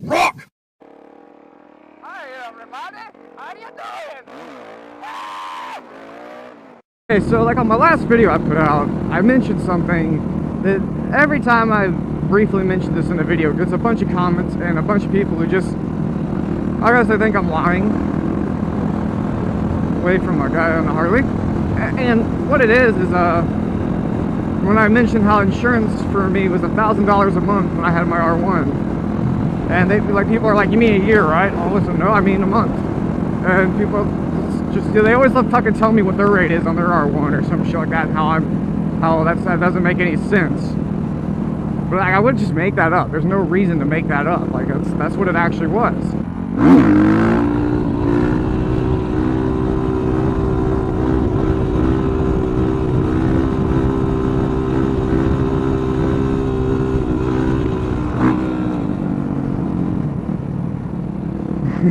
Rock! Hi everybody, how you doing? Okay, so like on my last video I put out, I mentioned something that every time I briefly mention this in a video, gets a bunch of comments and a bunch of people who just, I guess they think I'm lying. Away from a guy on a Harley. And what it is when I mentioned how insurance for me was $1,000 a month when I had my R1. And people are like, you mean a year, right? Oh, listen, no, I mean a month. And people they always love fucking telling me what their rate is on their R1 or some shit like that, and how that doesn't make any sense. But like, I would just make that up. There's no reason to make that up. Like that's what it actually was.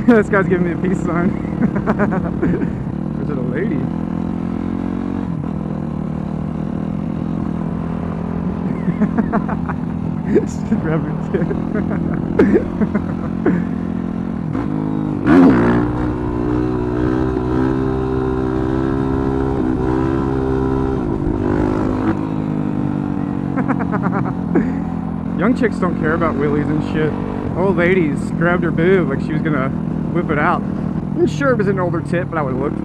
This guy's giving me a peace sign. Is it a lady? She's grabbing a kid. Young chicks don't care about wheelies and shit. Old ladies grabbed her boob like she was gonna whip it out. I'm sure it was an older tip, but I would have looked.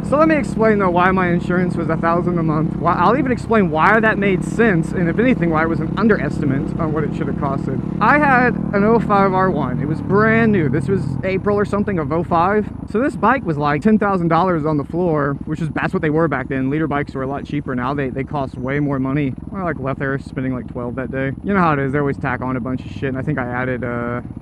So let me explain though why my insurance was $1,000 a month. I'll even explain why that made sense, and if anything, why it was an underestimate on what it should have costed. I had an 05 R1. It was brand new. This was April or something of 05. So this bike was like $10,000 on the floor, that's what they were back then. Leader bikes were a lot cheaper now. They cost way more money. I like left there spending like 12 that day. You know how it is. They always tack on a bunch of shit, and I think I added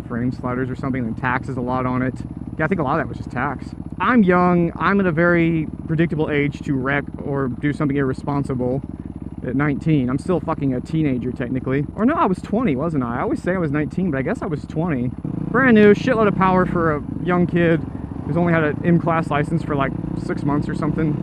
frame sliders or something, and taxes a lot on it. Yeah, I think a lot of that was just tax. I'm young. I'm at a very predictable age to wreck or do something irresponsible at 19. I'm still fucking a teenager, technically. Or no, I was 20, wasn't I? I always say I was 19, but I guess I was 20. Brand new, shitload of power for a young kid who's only had an M-class license for like 6 months or something.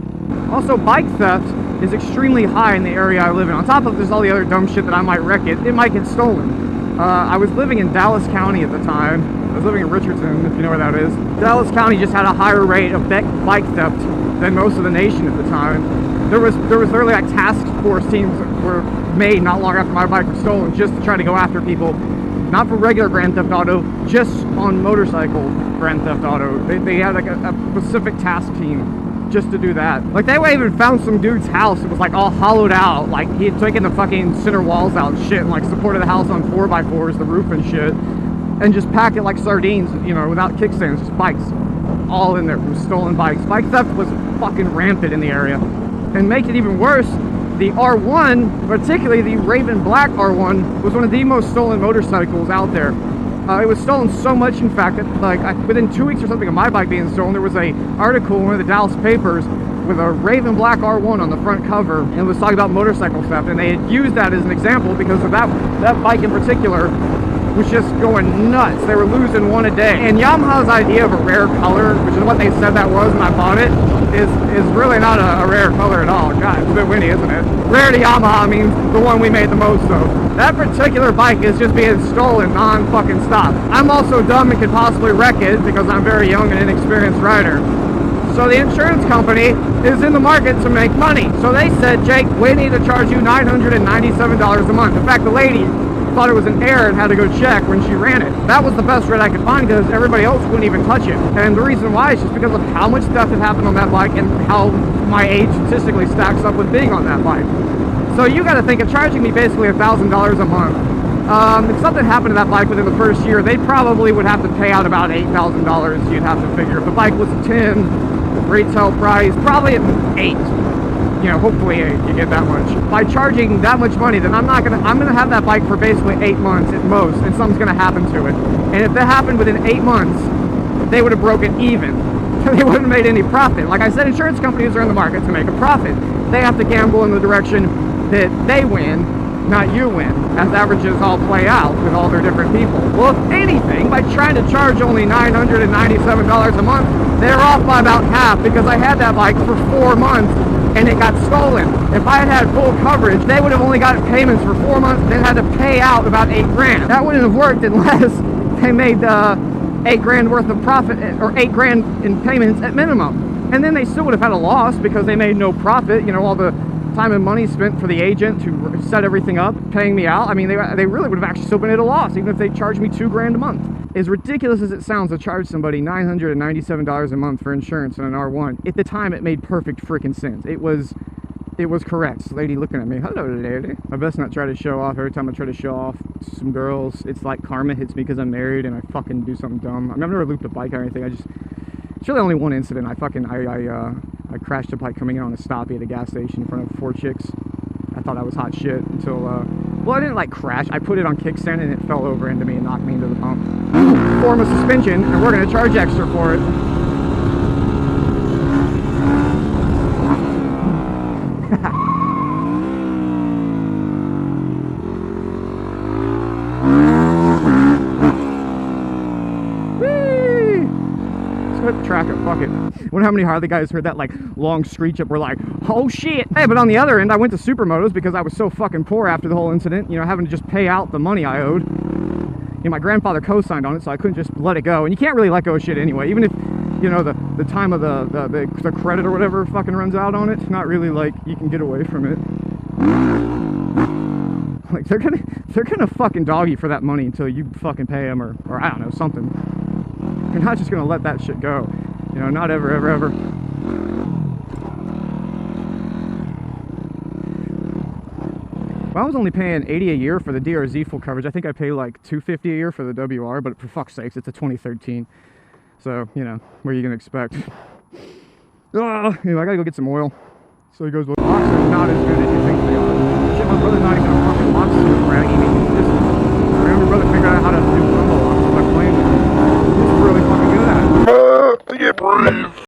Also, bike theft is extremely high in the area I live in. On top of there's all the other dumb shit that I might wreck it might get stolen. I was living in Dallas County at the time. I was living in Richardson, if you know where that is. Dallas County just had a higher rate of bike theft than most of the nation at the time. There was literally like task force teams that were made not long after my bike was stolen just to try to go after people, not for regular Grand Theft Auto, just on motorcycle Grand Theft Auto. They had like a specific task team just to do that. Like they even found some dude's house that was like all hollowed out, like he had taken the fucking center walls out and shit, and like supported the house on 4x4s, the roof and shit, and just packed it like sardines, you know, without kickstands, just bikes all in there from stolen bikes. Bike theft was fucking rampant in the area. And make it even worse, the R1, particularly the Raven Black R1, was one of the most stolen motorcycles out there. It was stolen so much, in fact, that like within 2 weeks or something of my bike being stolen, there was a article in one of the Dallas papers with a Raven Black R1 on the front cover, and it was talking about motorcycle theft, and they had used that as an example because of that bike in particular was just going nuts. They were losing one a day. And Yamaha's idea of a rare color, which is what they said that was when I bought it, is really not a rare color at all. God, it's a bit windy, isn't it? Rare to Yamaha means the one we made the most of. That particular bike is just being stolen non-fucking stop. I'm also dumb and could possibly wreck it because I'm very young and inexperienced rider. So the insurance company is in the market to make money. So they said, Jake, we need to charge you $997 a month. In fact, the lady thought it was an error and had to go check when she ran it. That was the best rate I could find because everybody else wouldn't even touch it. And the reason why is just because of how much theft had happened on that bike and how my age statistically stacks up with being on that bike. So you got to think of charging me basically $1,000 a month. If something happened to that bike within the first year, they probably would have to pay out about $8,000. You'd have to figure. If the bike was a 10, retail price, probably at 8. You know, hopefully you get that much. By charging that much money, then I'm gonna have that bike for basically 8 months at most, and something's gonna happen to it. And if that happened within 8 months, they would have broken even. They wouldn't have made any profit. Like I said, insurance companies are in the market to make a profit. They have to gamble in the direction that they win, not you win, as averages all play out with all their different people. Well, if anything, by trying to charge only $997 a month, they're off by about half because I had that bike for 4 months and it got stolen. If I had had full coverage, they would have only got payments for 4 months, then had to pay out about $8 grand. That wouldn't have worked unless they made $8,000 worth of profit, or $8,000 in payments at minimum. And then they still would have had a loss because they made no profit. You know, all the time and money spent for the agent to set everything up, paying me out. I mean, they really would have actually still been at a loss, even if they charged me $2,000 a month. As ridiculous as it sounds to charge somebody $997 a month for insurance on an R1, at the time it made perfect freaking sense. It was correct. Lady looking at me, hello lady. I best not try to show off. Every time I try to show off to some girls, it's like karma hits me because I'm married and I fucking do something dumb. I mean, I've never looped a bike or anything. It's really only one incident. I crashed a bike coming in on a stoppie at a gas station in front of 4 chicks. I thought I was hot shit until, well, I didn't like crash. I put it on kickstand and it fell over into me and knocked me into the pump. Form of suspension, and we're gonna charge extra for it. Track it, fuck it. Wonder how many Harley guys heard that like long screech up, were like, oh shit. Hey, but on the other end, I went to Supermotos because I was so fucking poor after the whole incident, you know, having to just pay out the money I owed. You know, my grandfather co-signed on it, so I couldn't just let it go. And you can't really let go of shit anyway, even if, you know, the time of the credit or whatever fucking runs out on it. It's not really like you can get away from it. Like they're gonna fucking dog you for that money until you fucking pay them, or I don't know, something. You're not just gonna let that shit go, you know, not ever, ever, ever. Well, I was only paying $80 a year for the DRZ full coverage. I think I pay like $250 a year for the WR, but for fuck's sakes, it's a 2013. So, you know, what are you gonna expect? Anyway, I gotta go get some oil. So he goes, well, locks are not as good as you think they are. Shit, my brother's not even a fucking locksmith bragging me. My brother figured out how to do rumble locks by playing with him. He's really fucking good at it. Get brave.